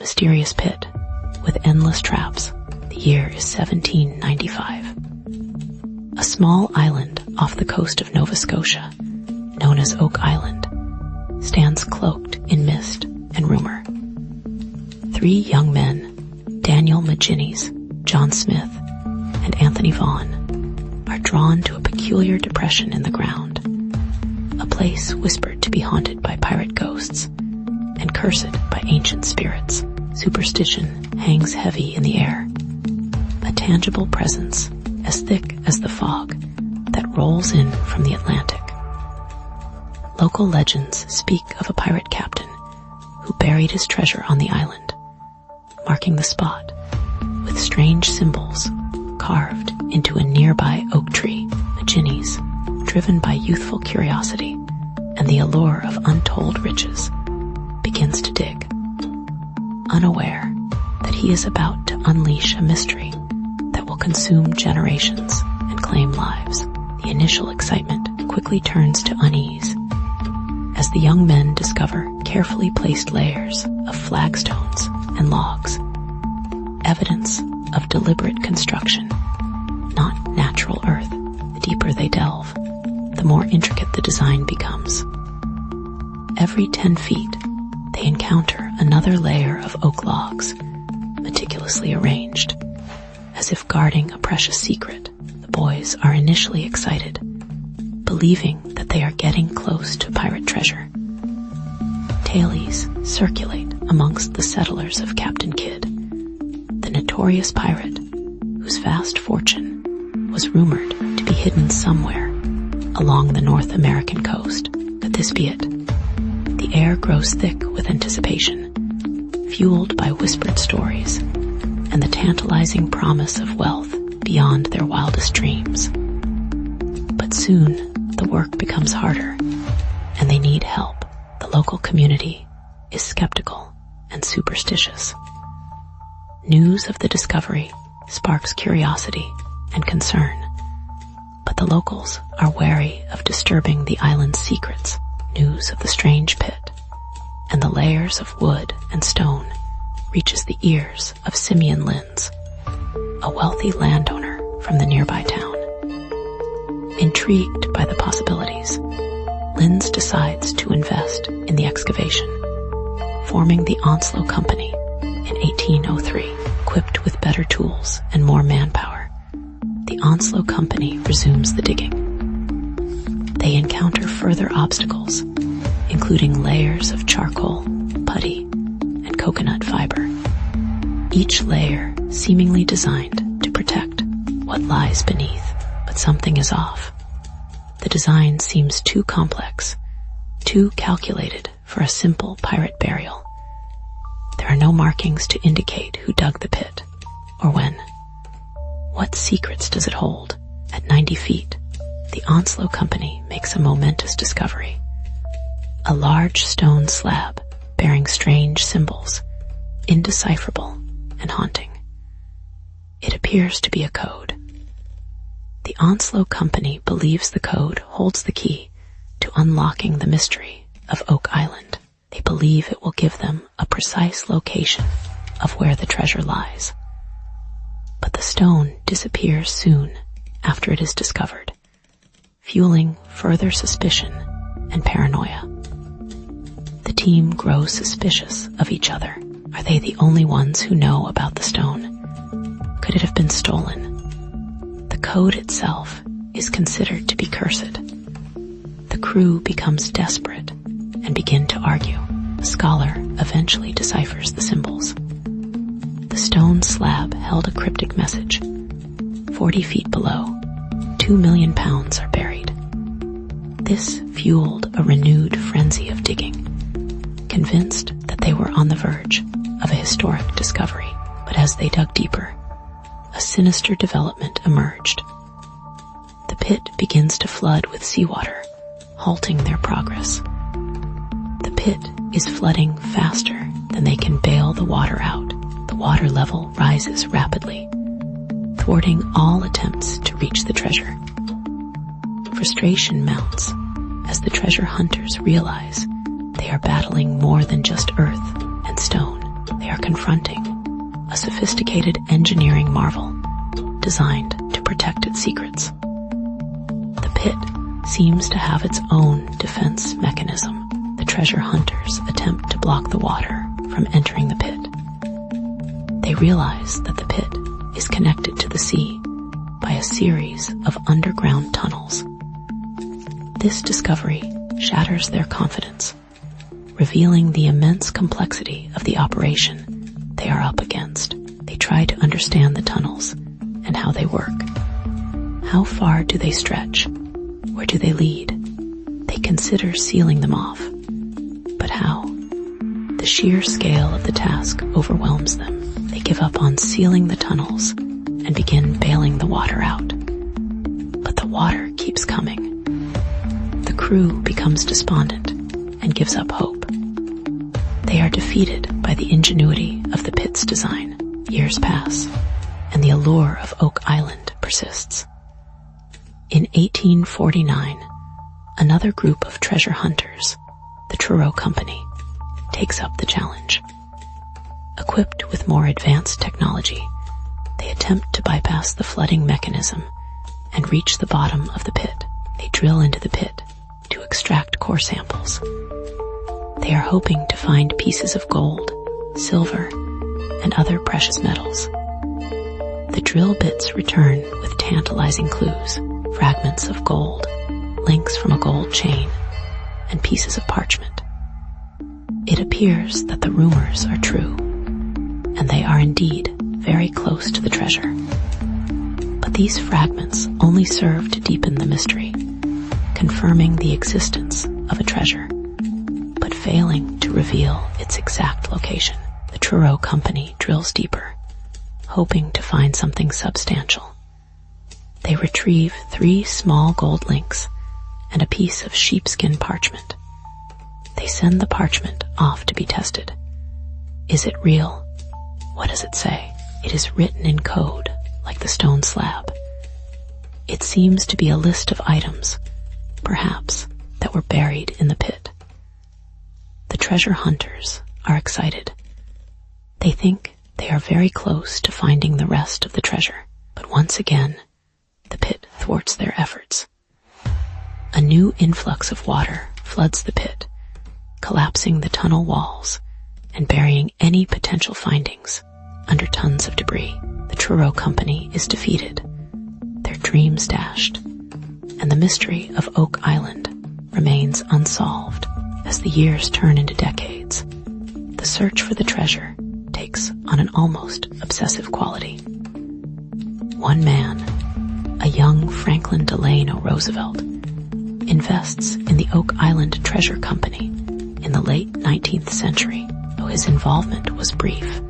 mysterious pit with endless traps. The year is 1795. A small island off the coast of Nova Scotia, known as Oak Island, stands cloaked in mist and rumor. 3 young men, Daniel McGinnis, John Smith, and Anthony Vaughan, are drawn to a peculiar depression in the ground, a place whispered to be haunted by pirate ghosts and cursed by ancient spirits. Superstition hangs heavy in the air, a tangible presence as thick as the fog that rolls in from the Atlantic. Local legends speak of a pirate captain who buried his treasure on the island, marking the spot with strange symbols carved into a nearby oak tree. McGinnis, driven by youthful curiosity and the allure of untold riches, begins to dig, unaware that he is about to unleash a mystery that will consume generations and claim lives. The initial excitement quickly turns to unease as the young men discover carefully placed layers of flagstones and logs, evidence of deliberate construction, not natural earth. The deeper they delve, the more intricate the design becomes. Every 10 feet, they encounter another layer of oak logs, meticulously arranged, as if guarding a precious secret. The boys are initially excited, believing that they are getting close to pirate treasure. Tales circulate amongst the settlers of Captain Kidd, the notorious pirate whose vast fortune was rumored to be hidden somewhere along the North American coast. Could this be it? The air grows thick with anticipation, fueled by whispered stories and the tantalizing promise of wealth beyond their wildest dreams. But soon, the work becomes harder, and they need help. The local community is skeptical and superstitious. News of the discovery sparks curiosity and concern, but the locals are wary of disturbing the island's secrets. News of the strange pit and the layers of wood and stone reaches the ears of Simeon Linz, a wealthy landowner from the nearby town. Intrigued by the possibilities, Linz decides to invest in the excavation, forming the Onslow Company in 1803. Equipped with better tools and more manpower, the Onslow Company resumes the digging. They encounter further obstacles, including layers of charcoal, putty, and coconut fiber, each layer seemingly designed to protect what lies beneath. But something is off. The design seems too complex, too calculated for a simple pirate burial. There are no markings to indicate who dug the pit or when. What secrets does it hold? At 90 feet, the Onslow Company makes a momentous discovery. A large stone slab bearing strange symbols, indecipherable and haunting. It appears to be a code. The Onslow Company believes the code holds the key to unlocking the mystery of Oak Island. They believe it will give them a precise location of where the treasure lies. But the stone disappears soon after it is discovered, fueling further suspicion and paranoia. The team grows suspicious of each other. Are they the only ones who know about the stone? Could it have been stolen? The code itself is considered to be cursed. The crew becomes desperate and begin to argue. A scholar eventually deciphers the symbols. The stone slab held a cryptic message. 40 feet below, 2 million pounds are buried. This fueled a renewed frenzy of digging, convinced that they were on the verge of a historic discovery. But as they dug deeper, a sinister development emerged. The pit begins to flood with seawater, halting their progress. The pit is flooding faster than they can bail the water out. The water level rises rapidly, thwarting all attempts to reach the treasure. Frustration mounts as the treasure hunters realize they are battling more than just earth and stone. They are confronting a sophisticated engineering marvel designed to protect its secrets. The pit seems to have its own defense mechanism. The treasure hunters attempt to block the water from entering the pit. They realize that the pit is connected to the sea by a series of underground tunnels. This discovery shatters their confidence, revealing the immense complexity of the operation they are up against. They try to understand the tunnels and how they work. How far do they stretch? Where do they lead? They consider sealing them off. But how? The sheer scale of the task overwhelms them. They give up on sealing the tunnels and begin bailing the water out. But the water keeps coming. The crew becomes despondent and gives up hope. They are defeated by the ingenuity of the pit's design. Years pass, and the allure of Oak Island persists. In 1849, another group of treasure hunters, the Truro Company, takes up the challenge. Equipped with more advanced technology, they attempt to bypass the flooding mechanism and reach the bottom of the pit. They drill into the pit to extract core samples. They are hoping to find pieces of gold, silver, and other precious metals. The drill bits return with tantalizing clues: fragments of gold, links from a gold chain, and pieces of parchment. It appears that the rumors are true, and they are indeed very close to the treasure. But these fragments only serve to deepen the mystery, confirming the existence of a treasure, but failing to reveal its exact location. The Truro Company drills deeper, hoping to find something substantial. They retrieve 3 small gold links and a piece of sheepskin parchment. They send the parchment off to be tested. Is it real? What does it say? It is written in code, like the stone slab. It seems to be a list of items, perhaps, that were buried in the pit. The treasure hunters are excited. They think they are very close to finding the rest of the treasure, but once again, the pit thwarts their efforts. A new influx of water floods the pit, collapsing the tunnel walls and burying any potential findings under tons of debris. The Truro Company is defeated, their dreams dashed, and the mystery of Oak Island remains unsolved. As the years turn into decades, the search for the treasure takes on an almost obsessive quality. One man, a young Franklin Delano Roosevelt, invests in the Oak Island Treasure Company in the late 19th century, though his involvement was brief.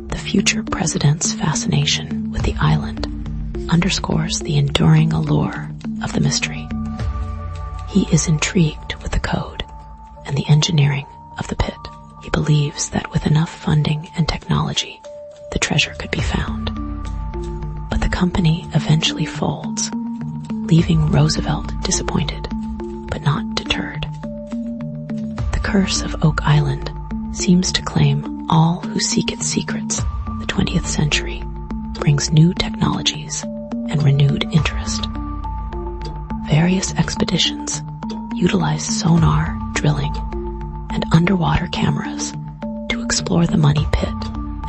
The future president's fascination with the island underscores the enduring allure of the mystery. He is intrigued with the code and the engineering of the pit. He believes that with enough funding and technology, the treasure could be found. But the company eventually folds, leaving Roosevelt disappointed, but not deterred. The curse of Oak Island seems to claim all who seek its secrets. The 20th century brings new technologies and renewed interest. Various expeditions utilize sonar, drilling, and underwater cameras to explore the money pit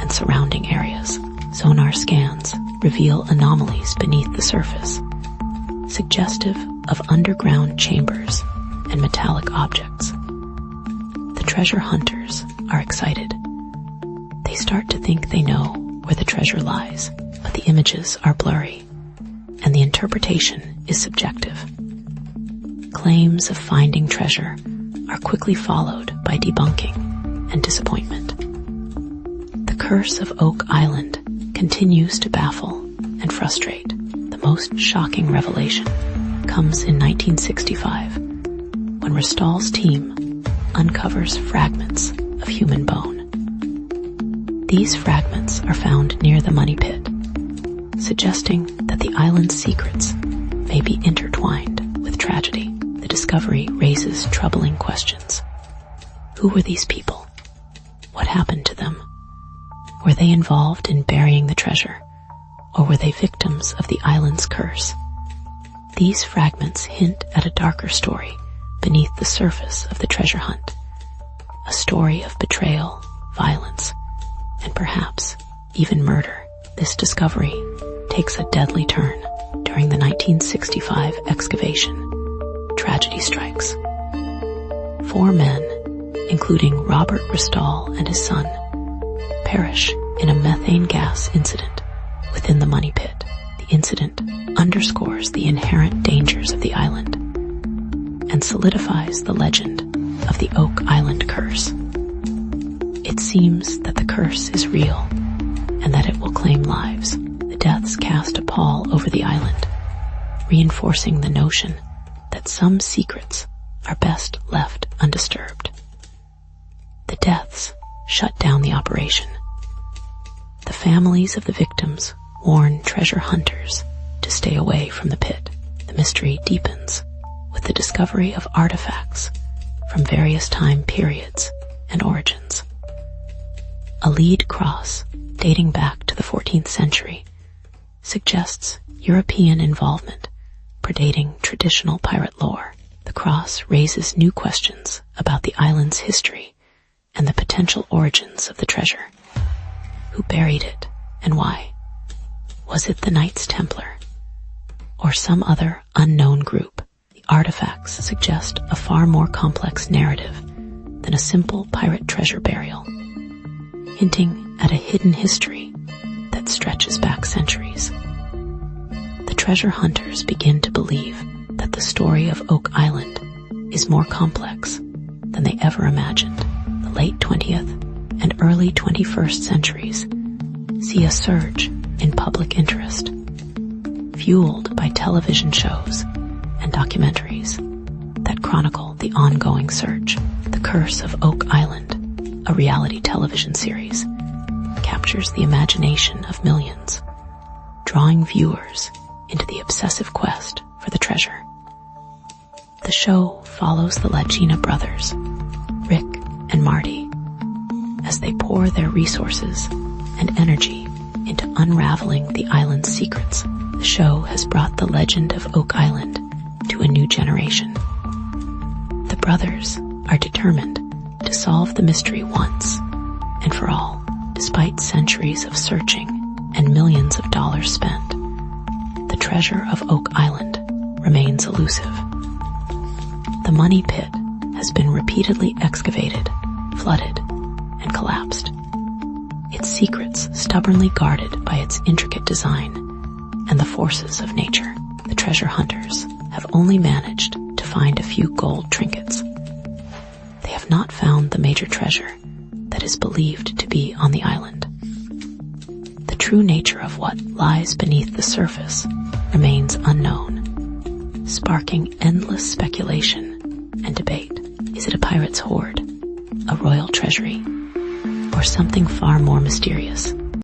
and surrounding areas. Sonar scans reveal anomalies beneath the surface, suggestive of underground chambers and metallic objects. The treasure hunters are excited. They start to think they know where the treasure lies, but the images are blurry, and the interpretation is subjective. Claims of finding treasure are quickly followed by debunking and disappointment. The curse of Oak Island continues to baffle and frustrate. The most shocking revelation comes in 1965, when Restall's team uncovers fragments of human bone. These fragments are found near the money pit, suggesting that the island's secrets may be intertwined with tragedy. The discovery raises troubling questions. Who were these people? What what happened to them. Were they involved in burying the treasure, or were they victims of the island's curse? These fragments hint at a darker story beneath the surface of the treasure hunt, a story of betrayal, violence, and perhaps even murder. This discovery takes a deadly turn during the 1965 excavation. Tragedy strikes. 4 men, including Robert Ristall and his son, perish in a methane gas incident within the Money Pit. The incident underscores the inherent dangers of the island and solidifies the legend of the Oak Island curse. It seems that the curse is real and that it will claim lives. The deaths cast a pall over the island, reinforcing the notion that some secrets are best left undisturbed. The deaths shut down the operation. The families of the victims warn treasure hunters to stay away from the pit. The mystery deepens with the discovery of artifacts from various time periods and origins. A lead cross dating back to the 14th century suggests European involvement predating traditional pirate lore. The cross raises new questions about the island's history and the potential origins of the treasure. Who buried it and why? Was it the Knights Templar or some other unknown group? The artifacts suggest a far more complex narrative than a simple pirate treasure burial, hinting at a hidden history that stretches back centuries. The treasure hunters begin to believe that the story of Oak Island is more complex than they ever imagined. The late 20th and early 21st centuries see a surge in public interest, fueled by television shows and documentaries that chronicle the ongoing search. The Curse of Oak Island, a reality television series, captures the imagination of millions, drawing viewers into the obsessive quest for the treasure. The show follows the Lagina brothers, Rick and Marty, as they pour their resources and energy into unraveling the island's secrets. The show has brought the legend of Oak Island to a new generation. The brothers are determined to solve the mystery once and for all. Despite centuries of searching and millions of dollars spent, the treasure of Oak Island remains elusive. The Money Pit has been repeatedly excavated, flooded, and collapsed, its secrets stubbornly guarded by its intricate design and the forces of nature. The treasure hunters have only managed to find a few gold trinkets. They have not found the major treasure that is believed to be on the island. The true nature of what lies beneath the surface remains unknown, sparking endless speculation and debate. Is it a pirate's hoard, a royal treasury, or something far more mysterious?